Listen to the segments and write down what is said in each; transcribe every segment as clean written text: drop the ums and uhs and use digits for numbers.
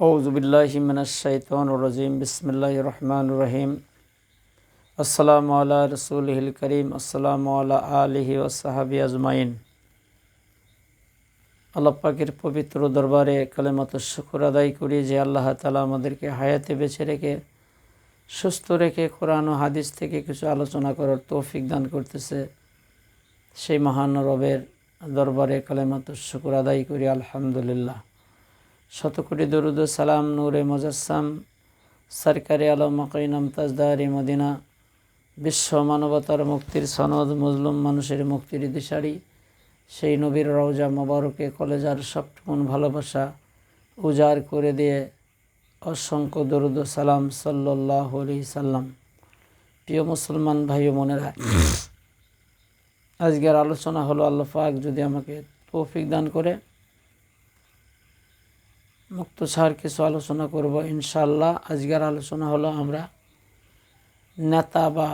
আউযু বিল্লাহি মিনাশ শাইতানির রাজিম। বিসমিল্লাহির রহমানির রহিম। আসসালামু আলা রাসূলিল কারীম। আসসালামু আলা আলিহি ওয়া সাহবিহি আজমাইন। আল্লাহ পাকের পবিত্র দরবারে কালেমাতুশ শুকর আদায় করি যে আল্লাহ তাআলা আমাদেরকে হায়াতে বেঁচে রেখে সুস্থ রেখে কোরআন ও হাদিস থেকে কিছু আলোচনা করার তৌফিক দান করতেছে। সেই মহান রবের দরবারে কালেমাতুশ শুকর আদায় করি আলহামদুলিল্লাহ। শতকোটি দরুদ ও সালাম নূরে মুজাসসাম সরকারে আলম মকাইনাম তাজদারি মদিনা, বিশ্ব মানবতার মুক্তির সনদ, মজলুম মানুষের মুক্তির দিশারি সেই নবীর রওজা মোবারকে কলেজার সবটুকুন ভালোবাসা উজাড় করে দিয়ে অসংখ্য দরুদ ও সালাম সাল্লাল্লাহু আলাইহি সাল্লাম। প্রিয় মুসলমান ভাই ও বোনেরা, আজকের আলোচনা হলো আল্লাহ পাক যদি আমাকে তৌফিক দান করে মুক্তসার কিছু আলোচনা করব ইনশাআল্লাহ। আজকের আলোচনা হলো আমরা নেতা বা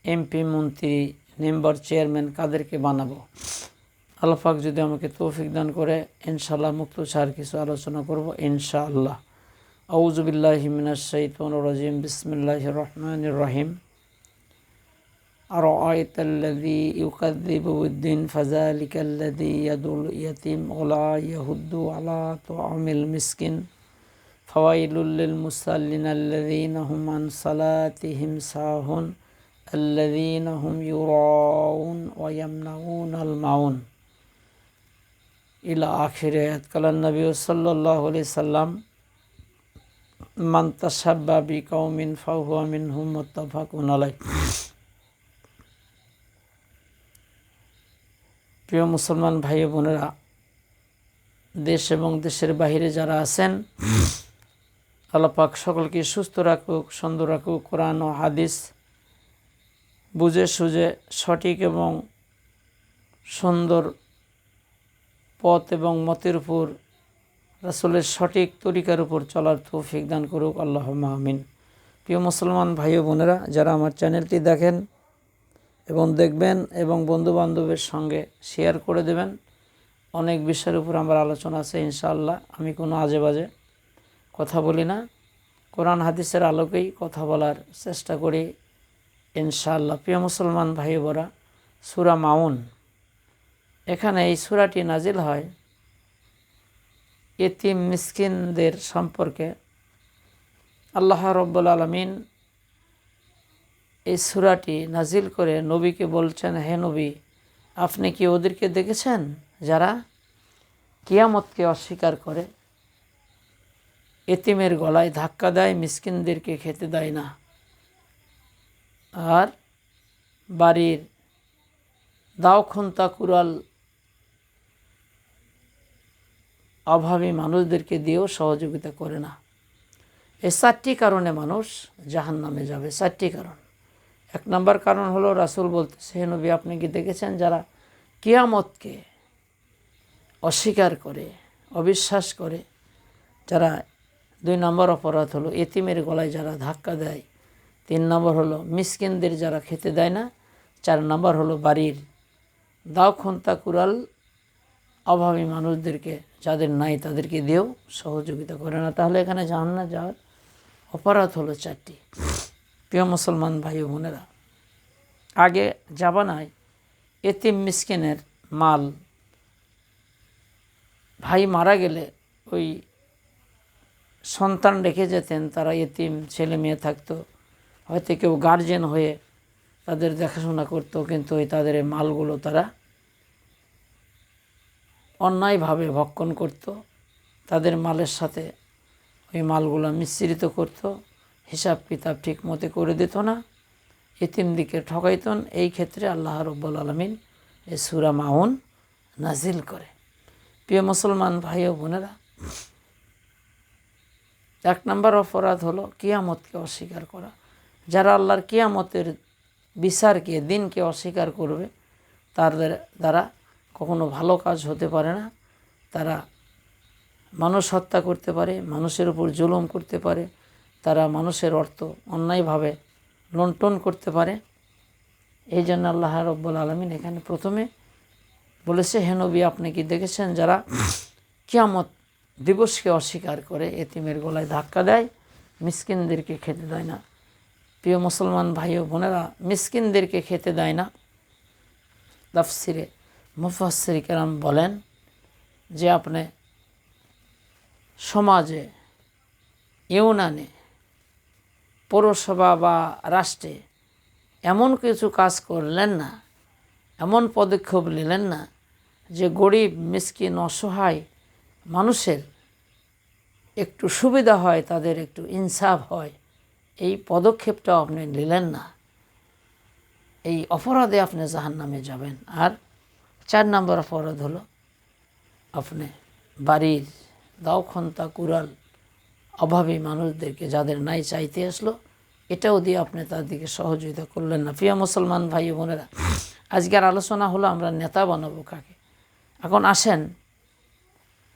এমপি, মন্ত্রী, মেম্বার, চেয়ারম্যান কাদেরকে বানাবো। আল্লাহ পাক যদি আমাকে তৌফিক দান করে ইনশাআল্লাহ মুক্তসার কিছু আলোচনা করব ইনশাআল্লাহ। আউযু বিল্লাহি মিনাশ শাইতানির রাজিম। বিসমিল্লাহির রহমানির রহিম। আরাআইতাল্লাযী ইউকাযযিবু বিদ্দীন ফাযালিকাল্লাযী ইয়াদুল ইয়াতীম ওয়ালা ইয়াহুদ্দু আলা তুআমিল মিসকিন ফাওয়াইলুল লিল মুসাল্লিন আল্লাযীনা হুম আন সালাতিহিম সাহুন আল্লাযীনা হুম ইউরাউন ওয়া ইয়ামনাউনাল মাউন ইলা আখির আয়াত। কালান নবী সাল্লাল্লাহু আলাইহি সাল্লাম মান তাশাব্বা বিকাউমিন ফাহুয়া মিনহুম মুত্তাফাকুন আলাইহি। প্রিয় মুসলমান ভাই বোনেরা, দেশ এবং দেশের বাহিরে যারা আছেন, আল্লাহ পাক সকলকে সুস্থ রাখুক, সুন্দর রাখুক। কোরআন ও হাদিস বুঝে সুঝে সঠিক এবং সুন্দর পথ এবং মতের উপর রাসূলের সঠিক তরিকার উপর চলার তৌফিক দান করুক আল্লাহুম্মা আমিন। প্রিয় মুসলমান ভাই ও বোনেরা, যারা আমার চ্যানেলটি দেখেন এবং দেখবেন এবং বন্ধুবান্ধবের সঙ্গে শেয়ার করে দেবেন। অনেক বিষয়ের উপর আমার আলোচনা আছে ইনশাআল্লাহ। আমি কোনো আজে বাজে কথা বলি না, কোরআন হাদিসের আলোকেই কথা বলার চেষ্টা করি ইনশাআল্লাহ। প্রিয় মুসলমান ভাই বোনেরা, সূরা মাউন, এখানে এই সূরাটি নাজিল হয় ইতিম মিসকিনদের সম্পর্কে। আল্লাহ রাব্বুল আলামিন এই সূরাটি নাজিল করে নবীকে বলছেন, হে নবী, আপনি কি ওদেরকে দেখেছেন যারা কিয়ামতকে অস্বীকার করে, এতিমের গলায় ধাক্কা দেয়, মিসকিনদেরকে খেতে দেয় না, আর বাড়ির দাও খুন্তা কুড়াল অভাবী মানুষদেরকে দিয়েও সহযোগিতা করে না। এই 4টি কারণে মানুষ জাহান্নামে যাবে। 4টি কারণ। 1 নম্বর কারণ হলো রাসূল বলতেছে, হে নবী, আপনি কি দেখেছেন যারা কিয়ামতকে অস্বীকার করে, অবিশ্বাস করে, যারা 2 নম্বর অপরাধ হলো এতিমের গলায় যারা ধাক্কা দেয়, 3 নম্বর হলো মিসকিনদের যারা খেতে দেয় না, 4 নম্বর হলো বাড়ির দাও খুন্তা কুড়াল অভাবী মানুষদেরকে, যাদের নাই তাদেরকে দিয়েও সহযোগিতা করে না। তাহলে এখানে জাহান্নামে যাওয়ার অপরাধ হলো 4টি। প্রিয় মুসলমান ভাই ও বোনেরা, আগে জামানায় এতিম মিসকিনের মাল, ভাই মারা গেলে ওই সন্তান রেখে যেতেন, তারা এতিম ছেলে মেয়ে থাকতো, হয়তো কেউ গার্জেন হয়ে তাদের দেখাশোনা করতো, কিন্তু ওই তাদের এই মালগুলো তারা অন্যায়ভাবে ভক্ষণ করত, তাদের মালের সাথে ওই মালগুলো মিশ্রিত করত, হিসাব কিতাব ঠিক মতো করে দিত না, এতিমদিকে ঠকাইতন। এই ক্ষেত্রে আল্লাহ রাব্বুল আলামিন এই সূরা মাউন নাজিল করে। প্রিয় মুসলমান ভাই ও বোনেরা, 1 নম্বর অপরাধ হলো কিয়ামতকে অস্বীকার করা। যারা আল্লাহর কিয়ামতের বিচারকে, দিনকে অস্বীকার করবে, তাদের দ্বারা কখনো ভালো কাজ হতে পারে না। তারা মানুষ হত্যা করতে পারে, মানুষের উপর জুলুম করতে পারে, তারা মানুষের অর্থ অন্যায়ভাবে লুণ্ঠন করতে পারে। এই জন্য আল্লাহ রাব্বুল আলামিন এখানে প্রথমে বলেছে, হে নবী, আপনি কি দেখেছেন যারা কিয়ামত দিবসকে অস্বীকার করে, এতিমের গলায় ধাক্কা দেয়, মিসকিনদেরকে খেতে দেয় না। প্রিয় মুসলমান ভাই ও বোনেরা, মিসকিনদেরকে খেতে দেয় না। তাফসিরে মুফাসসির কেরাম বলেন যে আপনি সমাজে, ইউনিয়নে, পৌরসভা বা রাষ্ট্রে এমন কিছু কাজ করলেন না, এমন পদক্ষেপ নিলেন না যে গরিব মিসকিন অসহায় মানুষের একটু সুবিধা হয়, তাদের একটু ইনসাফ হয়, এই পদক্ষেপটাও আপনি নিলেন না, এই অপরাধে আপনি জাহান্নামে যাবেন। আর 4 নম্বর অপরাধ হলো আপনি বাড়ির দাওখন্তা কুড়াল অভাবী মানুষদেরকে, যাদের নাই, চাইতে আসলো, এটাও দিয়ে আপনি তাদেরকে সহযোগিতা করলেন না। প্রিয় মুসলমান ভাই বোনেরা, আজকের আলোচনা হলো আমরা নেতা বানাবো কাকে। এখন আসেন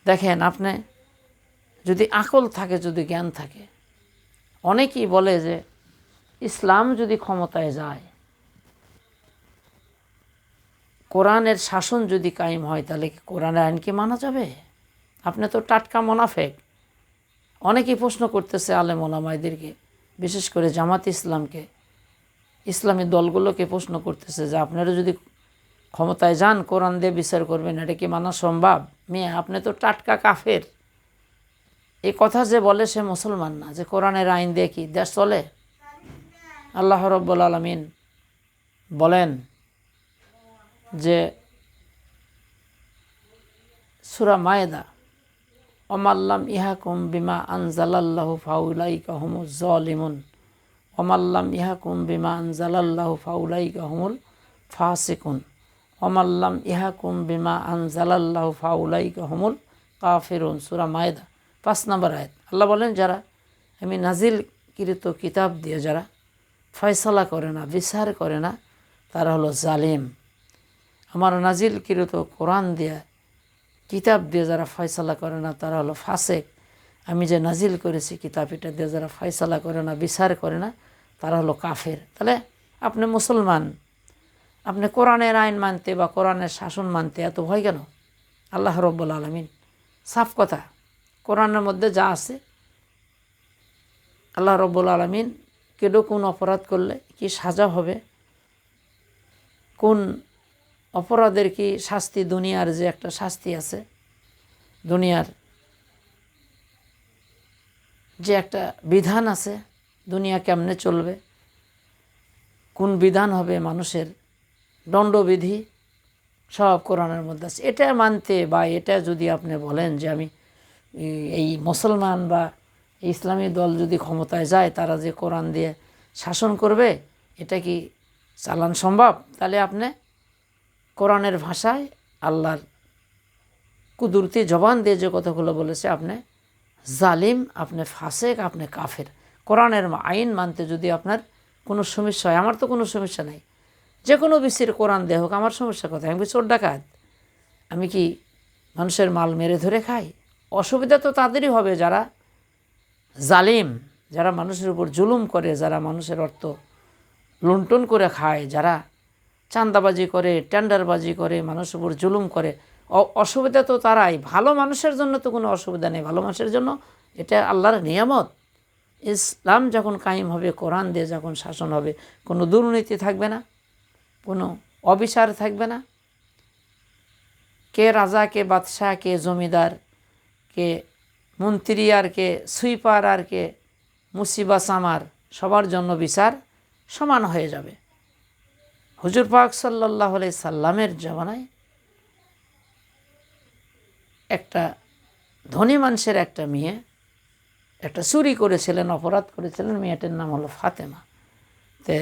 দেখেন, আপনি যদি আকল থাকে, যদি জ্ঞান থাকে, অনেকেই বলে যে ইসলাম যদি ক্ষমতায় যায়, কোরআনের শাসন যদি কায়েম হয়, তাহলে কি কোরআনের আইনকে মানা যাবে? আপনি তো টাটকা মোনাফেক। অনেকেই প্রশ্ন করতেছে আলেম ওলামাদেরকে, বিশেষ করে জামাত ইসলামকে, ইসলামী দলগুলোকে প্রশ্ন করতেছে যে আপনারা যদি ক্ষমতায় যান, কোরআন দিয়ে বিচার করবেন, এটা কি মানা সম্ভব? মিয়া, আপনি তো টাটকা কাফের। এই কথা যে বলে সে মুসলমান না, যে কোরআনের আইন দিয়ে কি দেশ চলে? আল্লাহ রাব্বুল আলামিন বলেন যে সূরা মায়েদা, ওমাল্লাম ইহাকুম বিমা আনজালাল্লাহু ফাউলাইকা হুমুজ জালিমুন, ওমাল্লাম ইহাকুম বিমা আনজালাল্লাহু ফাউলাইকা হুমুল ফাসিকুন, ওমাল্লাম ইহাকুম বিমা আনজালাল্লাহু ফাউলাইকা হুমুল কাফিরুন। সূরা মায়েদা 5 নম্বর আয়াত। আল্লাহ বলেন, যারা আমি নাজিলকৃত কিতাব দিয়ে যারা ফয়সালা করে না, বিচার করে না, তারা হলো জালিম। আমার নাজিলকৃত কোরআন দিয়ে, কিতাব দিয়ে যারা ফয়সালা করে না, তারা হলো ফাসেক। আমি যে নাজিল করেছি কিতাব, এটা দিয়ে যারা ফয়সালা করে না, বিচার করে না, তারা হলো কাফের। তাহলে আপনি মুসলমান, আপনি কোরআনের আইন মানতে বা কোরআনের শাসন মানতে এত ভয় কেন? আল্লাহ রাব্বুল আলামিন সাফ কথা, কোরআনের মধ্যে যা আছে, আল্লাহ রাব্বুল আলামিন কেউ কোন অপরাধ করলে কি সাজা হবে, কোন অপরাধের কি শাস্তি, দুনিয়ার যে একটা শাস্তি আছে, দুনিয়ার যে একটা বিধান আছে, দুনিয়া কেমনে চলবে, কোন বিধান হবে মানুষের, দণ্ডবিধি, সব কোরআনের মধ্যে আছে। এটা মানতে বা এটা যদি আপনি বলেন যে আমি এই মুসলমান বা ইসলামী দল যদি ক্ষমতায় যায়, তারা যে কোরআন দিয়ে শাসন করবে, এটা কি চালান সম্ভব? তাহলে আপনি কোরআনের ভাষায় আল্লাহর কুদরতি জবান দিয়ে যে কথাগুলো বলেছে, আপনি জালিম, আপনি ফাসেক, আপনি কাফের। কোরআনের আইন মানতে যদি আপনার কোনো সমস্যা হয়, আমার তো কোনো সমস্যা নাই, যে কোনো বিষয়ের কোরআন দেহ হোক, আমার সমস্যা কোথায়? আমি চোর ডাকাত? আমি কি মানুষের মাল মেরে ধরে খাই? অসুবিধা তো তাদেরই হবে যারা জালিম, যারা মানুষের উপর জুলুম করে, যারা মানুষের অর্থ লুণ্ঠন করে খায়, যারা চাঁদাবাজি করে, টেন্ডারবাজি করে, মানুষের উপর জুলুম করে। অসুবিধা তো তারাই। ভালো মানুষের জন্য তো কোনো অসুবিধা নেই, ভালো মানুষের জন্য এটা আল্লাহর নিয়ামত। ইসলাম যখন কায়েম হবে, কোরআন দিয়ে যখন শাসন হবে, কোনো দুর্নীতি থাকবে না, কোনো অবিচার থাকবে না। কে রাজা, কে বাদশাহ, কে জমিদার, কে মন্ত্রী, আর কে সুইপার, আর কে মুসিবা সামার, সবার জন্য বিচার সমান হয়ে যাবে। হুজুর পাক সাল্লাল্লাহু আলাইহি সাল্লামের জামানায় একটা ধনী মানুষের একটা মেয়ে একটা চুরি করেছিলেন, অপরাধ করেছিলেন। মেয়েটার নাম হলো ফাতেমা। তে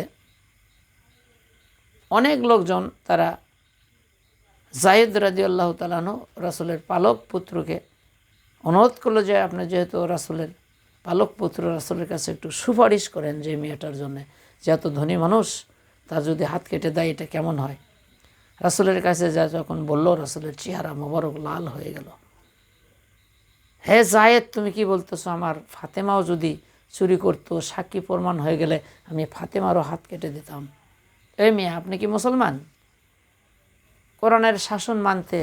অনেক লোকজন তারা জায়েদ রাদিয়াল্লাহু তাআলা আনহু রাসূলের পালক পুত্রকে অনুরোধ করলো যে আপনি যেহেতু রাসূলের পালক পুত্র, রাসূলের কাছে একটু সুপারিশ করেন যে মেয়েটার জন্য, যে এত ধনী মানুষ, তার যদি হাত কেটে দেয় এটা কেমন হয়। রাসূলের কাছে যা যখন বলল, রাসূলের চেহারা মোবারক লাল হয়ে গেল। হে জায়েদ, তুমি কি বলতেছো? আমার ফাতেমাও যদি চুরি করতো, সাক্ষী প্রমাণ হয়ে গেলে আমি ফাতেমারও হাত কেটে দিতাম। এই মেয়ে, আপনি কি মুসলমান? কোরআনের শাসন মানতে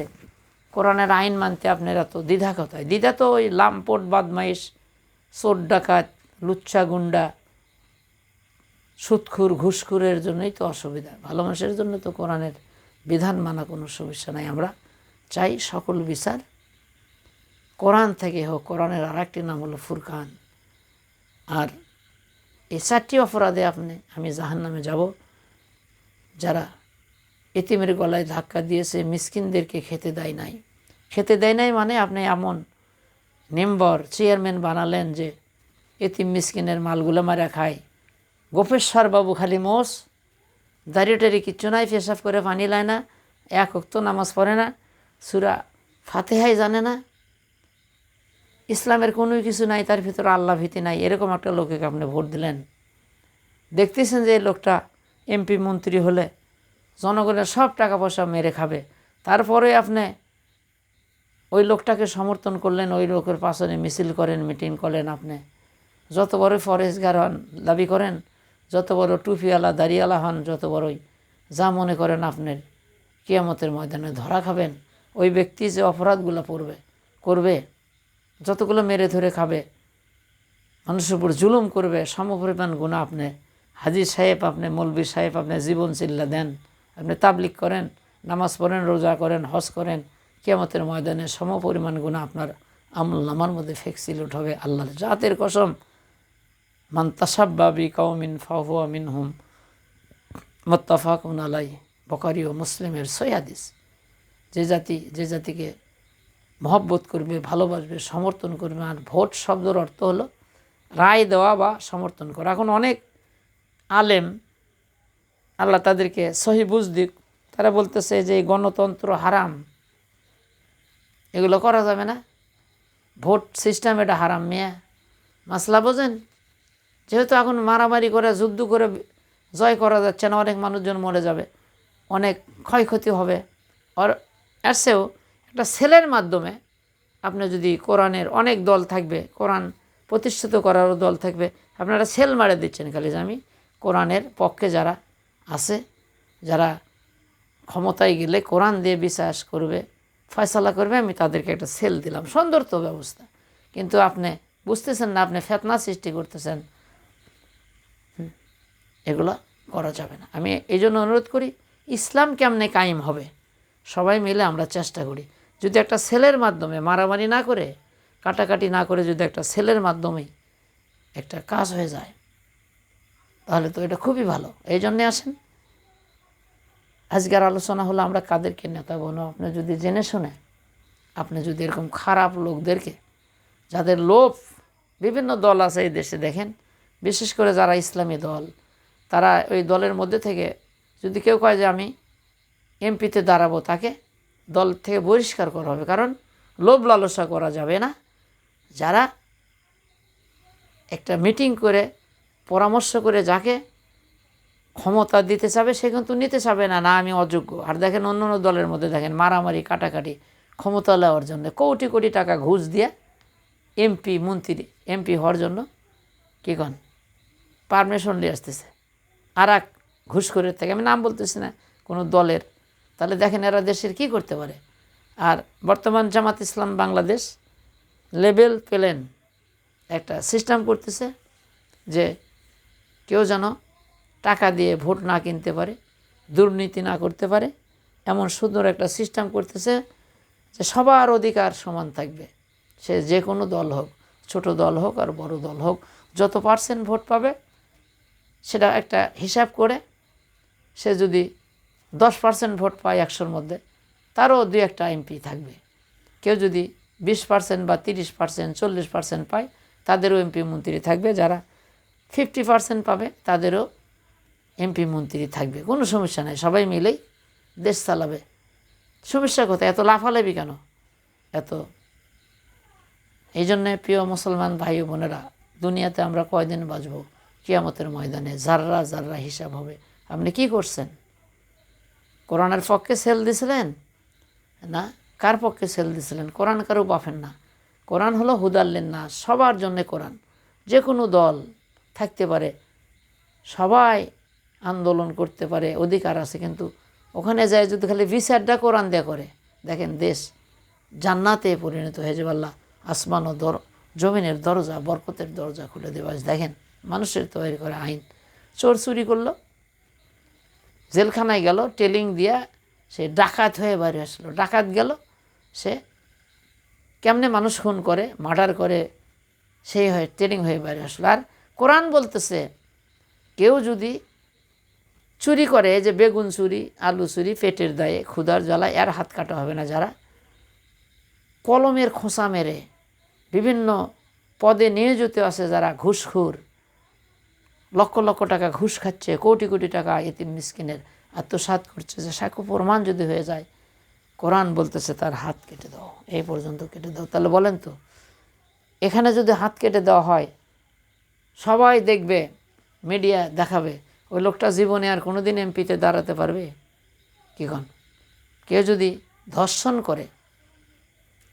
কোরআনের আইন মানতে আপনার এত দ্বিধা কোথায়? দ্বিধা তো ওই লাম্পট বদমাইশ, চোর ডাকাত, লুচ্চা গুন্ডা, সুদখুর ঘুষখুরের জন্যই তো অসুবিধা। ভালো মানুষের জন্য তো কোরআনের বিধান মানা কোনো সমস্যা নাই। আমরা চাই সকল বিচার কোরআন থেকে হোক। কোরআনের আর একটি নাম হলো ফুরকান। আর এই 4টি অপরাধে আমি জাহান্নামে যাব। যারা এতিমের গলায় ধাক্কা দিয়েছে, মিসকিনদেরকে খেতে দেয় নাই। খেতে দেয় নাই মানে আপনি এমন মেম্বার চেয়ারম্যান বানালেন যে এতিম মিসকিনের মালগুলো মারা খায়। গোপেশ্বর বাবু খালি মোষ, দাড়িটারি কিচ্ছু নাই, পেশাব করে পানি লায় না, এক ওয়াক্ত নামাজ পড়ে না, সূরা ফাতিহাই জানে না, ইসলামের কোনো কিছু নাই, তার ভিতরে আল্লাহ ভীতি নাই। এরকম একটা লোককে আপনি ভোট দিলেন। দেখতেছেন যে এই লোকটা এমপি মন্ত্রী হলে জনগণের সব টাকা পয়সা মেরে খাবে, তারপরে আপনি ওই লোকটাকে সমর্থন করলেন, ওই লোকের পাশে মিছিল করেন, মিটিং করেন। আপনি যত বড় ফরেস্টগার হন দাবি করেন, যত বড় টুপিওয়ালা দাড়িওয়ালা হন, যত বড়ই যা মনে করেন, আপনার কিয়ামতের ময়দানে ধরা খাবেন। ওই ব্যক্তি যে অপরাধগুলো করবে, যতগুলো মেরে ধরে খাবে, মানুষের উপর জুলুম করবে, সমপরিমাণ গুনাহ আপনি হাজী সাহেব, আপনি মৌলবী সাহেব, আপনি জীবন চিল্লা দেন, আপনি তাবলিগ করেন, নামাজ পড়েন, রোজা করেন, হজ করেন, কিয়ামতের ময়দানে সমপরিমাণ গুনাহ আপনার আমলনামার মধ্যে ফেকসিলুট হবে। আল্লাহর জাতের কসম, মান তাসাব্বা বিকাউমিন ফাহুয়া মিনহুম, মুত্তাফাকুন আলাইহি, বুখারী ও মুসলিমের সহিহ হাদিস। যে জাতিকে মহব্বত করবে, ভালোবাসবে, সমর্থন করবে। আর ভোট শব্দের অর্থ হলো রায় দেওয়া বা সমর্থন করা। এখন অনেক আলেম, আল্লাহ তাদেরকে সহি বুঝ দিক, তারা বলতেছে যে গণতন্ত্র হারাম, এগুলো করা যাবে না, ভোট সিস্টেম এটা হারাম। মিয়া মাসলা বোঝেন? যেহেতু এখন মারামারি করে, যুদ্ধ করে জয় করা যাচ্ছে না, অনেক মানুষজন মরে যাবে, অনেক ক্ষয়ক্ষতি হবে। আর এসেও একটা সেলের মাধ্যমে আপনি যদি কোরআনের অনেক দল থাকবে, কোরআন প্রতিষ্ঠিত করারও দল থাকবে, আপনারা সেল মারে দিচ্ছেন খালি যে আমি কোরআনের পক্ষে যারা আছে, যারা ক্ষমতায় গেলে কোরআন দিয়ে বিশ্বাস করবে, ফয়সালা করবে, আমি তাদেরকে একটা সেল দিলাম। সুন্দর তো ব্যবস্থা, কিন্তু আপনি বুঝতেছেন না, আপনি ফেতনা সৃষ্টি করতেছেন। এগুলো করা যাবে না। আমি এই জন্য অনুরোধ করি, ইসলাম কেমনে কায়েম হবে সবাই মিলে আমরা চেষ্টা করি। যদি একটা সেলের মাধ্যমে মারামারি না করে, কাটাকাটি না করে, যদি একটা সেলের মাধ্যমেই একটা কাজ হয়ে যায়, তাহলে তো এটা খুবই ভালো। এই জন্যে আসেন, আজকের আলোচনা হলো আমরা কাদেরকে নেতা বানাবো। আপনি যদি জেনে শুনে, আপনি যদি এরকম খারাপ লোকদেরকে, যাদের লোভ, বিভিন্ন দল আছে এই দেশে দেখেন, বিশেষ করে যারা ইসলামী দল, তারা ওই দলের মধ্যে থেকে যদি কেউ কয় যে আমি এমপিতে দাঁড়াবো, তাকে দল থেকে বহিষ্কার করা হবে। কারণ লোভ লালসা করা যাবে না। যারা একটা মিটিং করে পরামর্শ করে যাকে ক্ষমতা দিতে চাবে, সে কিন্তু নিতে চাবে না, না আমি অযোগ্য। আর দেখেন অন্য অন্য দলের মধ্যে দেখেন মারামারি কাটাকাটি ক্ষমতা নেওয়ার জন্য কোটি কোটি টাকা ঘুষ দিয়ে এমপি হওয়ার জন্য কী কন পারমিশন নিয়ে আসতেছে, আর এক ঘুষখোরের থেকে, আমি নাম বলতেছি না কোনো দলের। তাহলে দেখেন এরা দেশের কি করতে পারে। আর বর্তমান জামাত ইসলাম বাংলাদেশ লেভেল প্লেন একটা সিস্টেম করতেছে যে কেউ যেন টাকা দিয়ে ভোট না কিনতে পারে, দুর্নীতি না করতে পারে, এমন সুন্দর একটা সিস্টেম করতেছে যে সবার অধিকার সমান থাকবে। সে যে কোনো দল হোক, ছোট দল হোক আর বড় দল হোক, যত পার্সেন্ট ভোট পাবে সেটা একটা হিসাব করে, সে যদি 10% ভোট পায় 100-র মধ্যে, তারও 2-1টা এমপি থাকবে। কেউ যদি 20% বা 30%, 40% পায়, তাদেরও এমপি মন্ত্রী থাকবে। যারা 50% পাবে তাদেরও এমপি মন্ত্রী থাকবে। কোনো সমস্যা নেই, সবাই মিলেই দেশ চালাবে। সমস্যা কোথায়? এত লাফালাফি কেন? এই জন্যে প্রিয় মুসলমান ভাই বোনেরা, দুনিয়াতে আমরা কয়দিন বাঁচব? কিয়ামতের ময়দানে যাররা যাররা হিসাব হবে। আপনি কি করছেন? কোরআনের পক্ষে সেল দিছিলেন না কার পক্ষে সেল দিছিলেন? কোরআন কারও পাবেন না। কোরআন হলো হুদাল্লিন নাস, সবার জন্যে কোরআন। যে কোনো দল থাকতে পারে, সবাই আন্দোলন করতে পারে, অধিকার আছে। কিন্তু ওখানে যায় যদি খালি বিচারটা কোরআন দিয়ে করে, দেখেন দেশ জান্নাতে পরিণত হয়ে যাবে। আল্লাহ আসমান ও জমিনের দরজা, বরকতের দরজা খুলে দেবে। আজ দেখেন মানুষের তৈরি করে আইন, চোর চুরি করলো, জেলখানায় গেল, টেলিং দিয়া সে ডাকাত হয়ে বাইরে আসলো। ডাকাত গেল, সে কেমনে মানুষ খুন করে, মার্ডার করে, সেই হয়ে ট্রেনিং হয়ে বাইরে আসলো। আর কোরআন বলতেছে কেউ যদি চুরি করে, যে বেগুন চুরি, আলু চুরি, পেটের দায়ে, ক্ষুধার জ্বালায়, এর হাত কাটা হবে না। যারা কলমের খোঁচা মেরে বিভিন্ন পদে নিয়োজিত আছে, যারা ঘুষখোর, লক্ষ লক্ষ টাকা ঘুষ খাচ্ছে, কোটি কোটি টাকা এতিম মিসকিনের আত্মসাৎ করছে, যে সাক্ষ্য প্রমাণ যদি হয়ে যায়, কোরআন বলতেছে তার হাত কেটে দাও, এই পর্যন্ত কেটে দাও। তাহলে বলেন তো, এখানে যদি হাত কেটে দেওয়া হয়, সবাই দেখবে, মিডিয়া দেখাবে, ওই লোকটা জীবনে আর কোনোদিন এমপিতে দাঁড়াতে পারবে কি কন? কেউ যদি ধর্ষণ করে,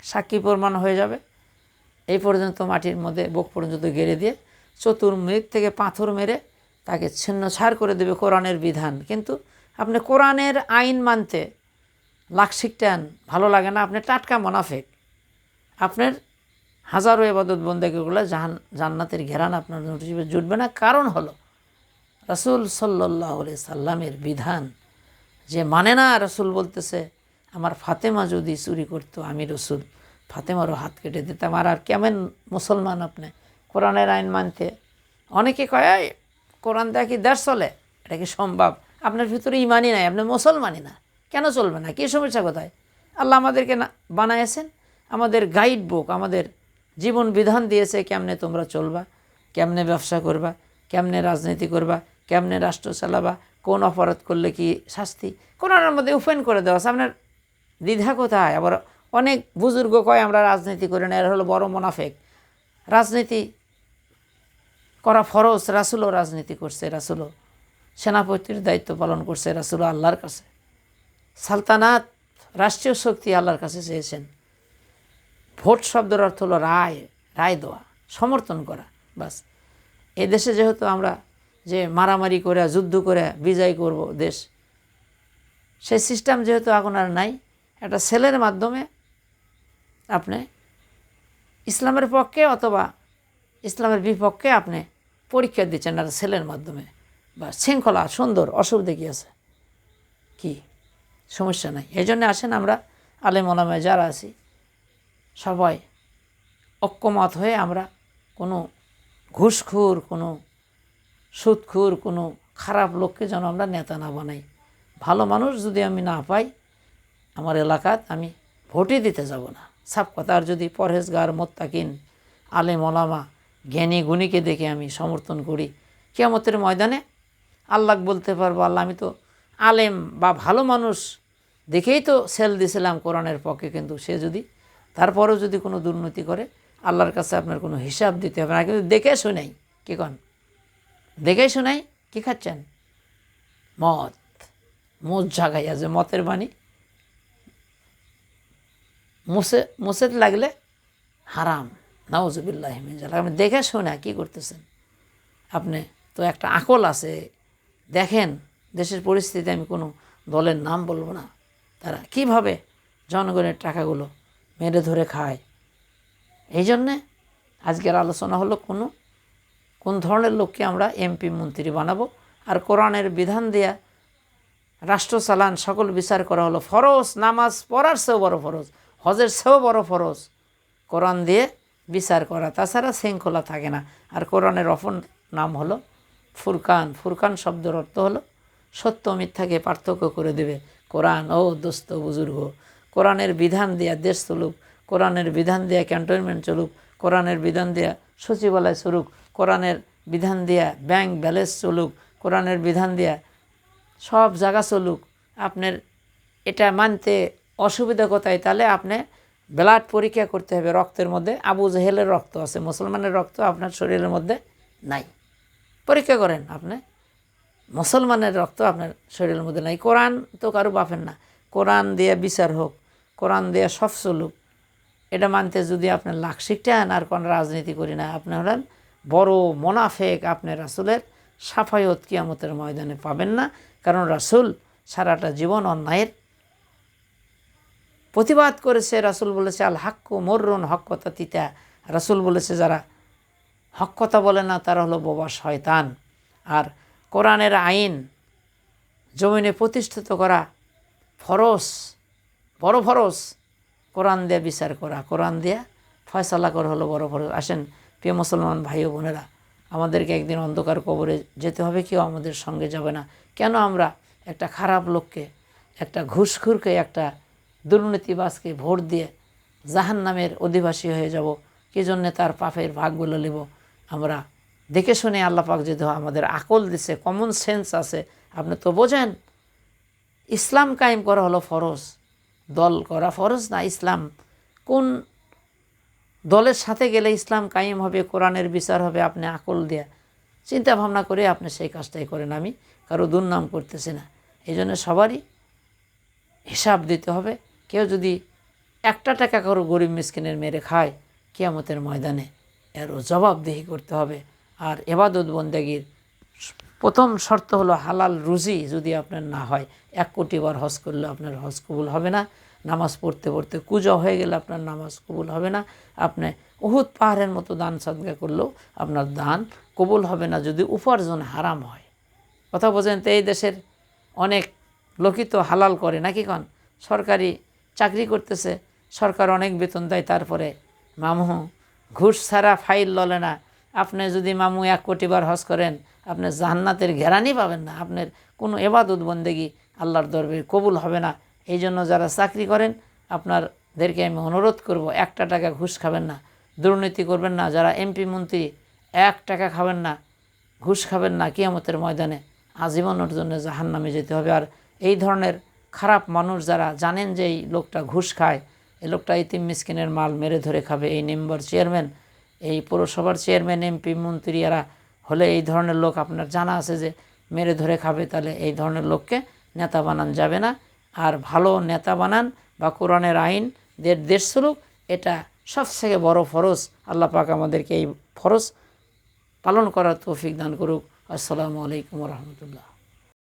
সাক্ষী প্রমাণ হয়ে যাবে, এই পর্যন্ত মাটির মধ্যে বুক পর্যন্ত গেড়ে দিয়ে চতুর্মুখ থেকে পাথর মেরে তাকে ছিন্নছাড় করে দেবে কোরআনের বিধান। কিন্তু আপনি কোরআনের আইন মানতে লাখ শিখতেন, ভালো লাগে না, আপনি টাটকা মোনাফেক। আপনার হাজারো ইবাদত বন্দেগীগুলো জান্নাতের ঘেরান আপনার নসিবে জুটবে না। কারণ হলো রাসূল সাল্লাল্লাহু আলাইহি সাল্লামের বিধান যে মানে না। রাসূল বলতেছে আমার ফাতেমা যদি চুরি করতো, আমি রাসূল ফাতেমারও হাত কেটে দিতাম। আর কেমন মুসলমান আপনি কোরআনের আইন মানতে? অনেকে কয় কোরআন দেয়া কি দেশ চলে, এটা কি সম্ভব? আপনার ভিতরে ইমানই নাই, আপনি মুসলমানই না, কেন চলবে না? কী সমস্যা কোথায়? আল্লাহ আমাদেরকে না বানাইছেন, আমাদের গাইড বুক, আমাদের জীবন বিধান দিয়েছে কেমনে তোমরা চলবা, কেমনে ব্যবসা করবা, কেমনে রাজনীতি করবা, কেমনে রাষ্ট্র চালাবা, কোন অপরাধ করলে কি শাস্তি, কোরআনের মধ্যে ওপেন করে দেওয়া আছে। আপনার দ্বিধা কোথায়? আবার অনেক বুজুর্গ কয় আমরা রাজনীতি করি না, এরা হলো বড় মুনাফেক। রাজনীতি করা ফরজ, রাসূলও রাজনীতি করছে, রাসূলও সেনাপতির দায়িত্ব পালন করছে, রাসূলও আল্লাহর কাছে সালতানাত, রাষ্ট্রীয় শক্তি আল্লাহর কাছে চেয়েছেন। ভোট শব্দের অর্থ হলো রায়, রায় দেওয়া, সমর্থন করা, বাস। এই দেশে যেহেতু আমরা যে মারামারি করে যুদ্ধ করে বিজয় করব দেশ, সেই সিস্টেম যেহেতু এখন আর নাই, একটা সেলের মাধ্যমে আপনি ইসলামের পক্ষে অথবা ইসলামের বিপক্ষে আপনি পরীক্ষা দিচ্ছেন একটা সেলের মাধ্যমে, বা শৃঙ্খলা সুন্দর, অসুবিধা কী আছে? কি সমস্যা নাই। এই জন্যে আসেন আমরা আলেম ওলামায়ে যারা আছি সবাই ঐক্যমত হয়ে আমরা কোনো ঘুষখোর, কোনো সুদখোর, কোনো খারাপ লোককে যেন আমরা নেতা না বানাই। ভালো মানুষ যদি আমি না পাই আমার এলাকাত, আমি ভোটই দিতে যাব না, সাফ কথা। আর যদি পরহেজগার, মোত্তাকিন, আলেম ওলামা, জ্ঞানী গুণীকে দেখে আমি সমর্থন করি, কিয়ামতের ময়দানে আল্লাহ বলতে পারবো আল্লাহ আমি তো আলেম বা ভালো মানুষ দেখেই তো সেল দিয়েছিলাম কোরআনের পক্ষে, কিন্তু সে যদি তারপরেও যদি কোনো দুর্নীতি করে, আল্লাহর কাছে আপনার কোনো হিসাব দিতে হবে না। কিন্তু দেখে শুনাই, কী কন? দেখে শুনাই কী খাচ্ছেন? মদ, মুখ ঝাগাইয়া, যে মতের বাণী মুছে লাগলে হারাম, নাউজুবিল্লাহি মিন যালিক। আপনি দেখে শোনা কী করতেছেন? আপনি তো একটা আকল আছে, দেখেন দেশের পরিস্থিতি। আমি কোনো দলের নাম বলবো না, তারা কিভাবে জনগণের টাকাগুলো মেরে ধরে খায়। এই জন্যে আজকের আলোচনা হলো কোন ধরনের লোককে আমরা এমপি মন্ত্রী বানাবো। আর কোরআনের বিধান দেয়া রাষ্ট্র চালান, সকল বিচার করা হলো ফরজ। নামাজ পড়ার চেয়েও বড় ফরজ, হজের চেয়েও বড় ফরজ কোরআন দিয়ে বিচার করা, তাছাড়া শৃঙ্খলা থাকে না। আর কোরআনের অপর নাম হলো ফুরকান। ফুরকান শব্দের অর্থ হলো সত্য মিথ্যাকে পার্থক্য করে দেবে কোরআন। ও দোস্ত বুজুর্গ, কোরআনের বিধান দেয়া দেশ চলুক, কোরআনের বিধান দেয়া ক্যান্টনমেন্ট চলুক, কোরআনের বিধান দেয়া সচিবালয় চলুক, কোরআনের বিধান দেয়া ব্যাংক ব্যালেন্স চলুক, কোরআনের বিধান দেয়া সব জায়গা চলুক। আপনার এটা মানতে অসুবিধা কোথায়? তাহলে আপনি ব্লাড পরীক্ষা করতে হবে, রক্তের মধ্যে আবু জেহেলের রক্ত আছে, মুসলমানের রক্ত আপনার শরীরের মধ্যে নাই, পরীক্ষা করেন। আপনি মুসলমানের রক্ত আপনার শরীরের মধ্যে নাই। কোরআন তো কারো বাপের না, কোরআন দিয়ে বিচার হোক, কোরআন দিয়ে সব চলুক, এটা মানতে যদি আপনার লাখ শিখতেন আর কোন রাজনীতি করি না, আপনি হলেন বড় মোনাফেক। আপনি রাসূলের সাফায়ত কিয়ামতের ময়দানে পাবেন না, কারণ রাসূল সারাটা জীবন অন্যায়ের প্রতিবাদ করেছে। রাসূল বলেছে আল হাক্কু মররুন, হক কথা তিতা। রাসূল বলেছে যারা হক কথা বলে না তারা হলো বোবা শয়তান। আর কোরআনের আইন জমিনে প্রতিষ্ঠিত করা ফরজ, বড় ফরজ। কোরআন দিয়ে বিচার করা, কোরআন দিয়ে ফয়সালা করা হলো বড় ফরজ। আসেন প্রিয় মুসলমান ভাই ও বোনেরা, আমাদেরকে একদিন অন্ধকার কবরে যেতে হবে, কেউ আমাদের সঙ্গে যাবে না। কেন আমরা একটা খারাপ লোককে, একটা ঘুষখোরকে, একটা দুর্নীতিবাজকে ভোট দিয়ে জাহান্নামের অধিবাসী হয়ে যাব? কী জন্যে তার পাপের ভাগগুলো নেব? আমরা দেখে শুনে আল্লাহ পাক যদি আমাদের আকল দিছে, কমন সেন্স আছে, আপনি তো বোঝেন ইসলাম কায়েম করা হলো ফরজ, দল করা ফরজ না। ইসলাম কোন দলের সাথে গেলে ইসলাম কায়েম হবে, কোরআনের বিচার হবে, আপনি আকল দিয়ে চিন্তা ভাবনা করে আপনি সেই কাজটাই করেন। আমি কারো দুর্নাম করতেছি না। এই জন্য সবারই হিসাব দিতে হবে। কেউ যদি একটা টাকা কারো গরিব মিসকিনের মেরে খায়, কিয়ামতের ময়দানে এরও জবাবদিহি করতে হবে। আর ইবাদত বন্দেগীর প্রথম শর্ত হলো হালাল রুজি যদি আপনার না হয়। 1 কোটি বার হজ করলে আপনার হজ কবুল হবে না। নামাজ পড়তে পড়তে কুজা হয়ে গেলে আপনার নামাজ কবুল হবে না। আপনি উহুদ পাহাড়ের মতো দান সাদকা করলেও আপনার দান কবুল হবে না যদি উপার্জন হারাম হয়। কথা বোঝেন তো? এই দেশের অনেক লোকই তো হালাল করে নাকি কন? সরকারি চাকরি করতেছে, সরকার অনেক বেতন দেয়, তারপরে মামু ঘুষ ছাড়া ফাইল ললে না। আপনি যদি মামু 1 কোটি বার হজ করেন, আপনি জান্নাতের ঘেরানি পাবেন না। আপনার কোনো ইবাদত বন্দেগী আল্লাহর দরবারে কবুল হবে না। এই জন্য যারা চাকরি করেন আপনাদেরকে আমি অনুরোধ করব, 1 টাকা ঘুষ খাবেন না, দুর্নীতি করবেন না। যারা এমপি মন্ত্রী 1 টাকা খাবেন না, ঘুষ খাবেন না। কিয়ামতের ময়দানে আজীবনের জন্য জাহান্নামে যেতে হবে। আর এই ধরনের খারাপ মানুষ যারা জানেন যে এই লোকটা ঘুষ খায়, এই লোকটা ইতিম মিসকিনের মাল মেরে ধরে খাবে, এই মেম্বার চেয়ারম্যান, এই পৌরসভার চেয়ারম্যান, এমপি মন্ত্রী এরা হলে এই ধরনের লোক আপনার জানা আছে যে মেরে ধরে খাবে, তাহলে এই ধরনের লোককে নেতা বানান যাবে না। আর ভালো নেতা বানান বা কোরআনের আইন দেশ চলুক, এটা সবথেকে বড় ফরজ। আল্লাহ পাক আমাদেরকে এই ফরজ পালন করার তৌফিক দান করুক। আসসালামু আলাইকুম ওয়া রাহমাতুল্লাহ।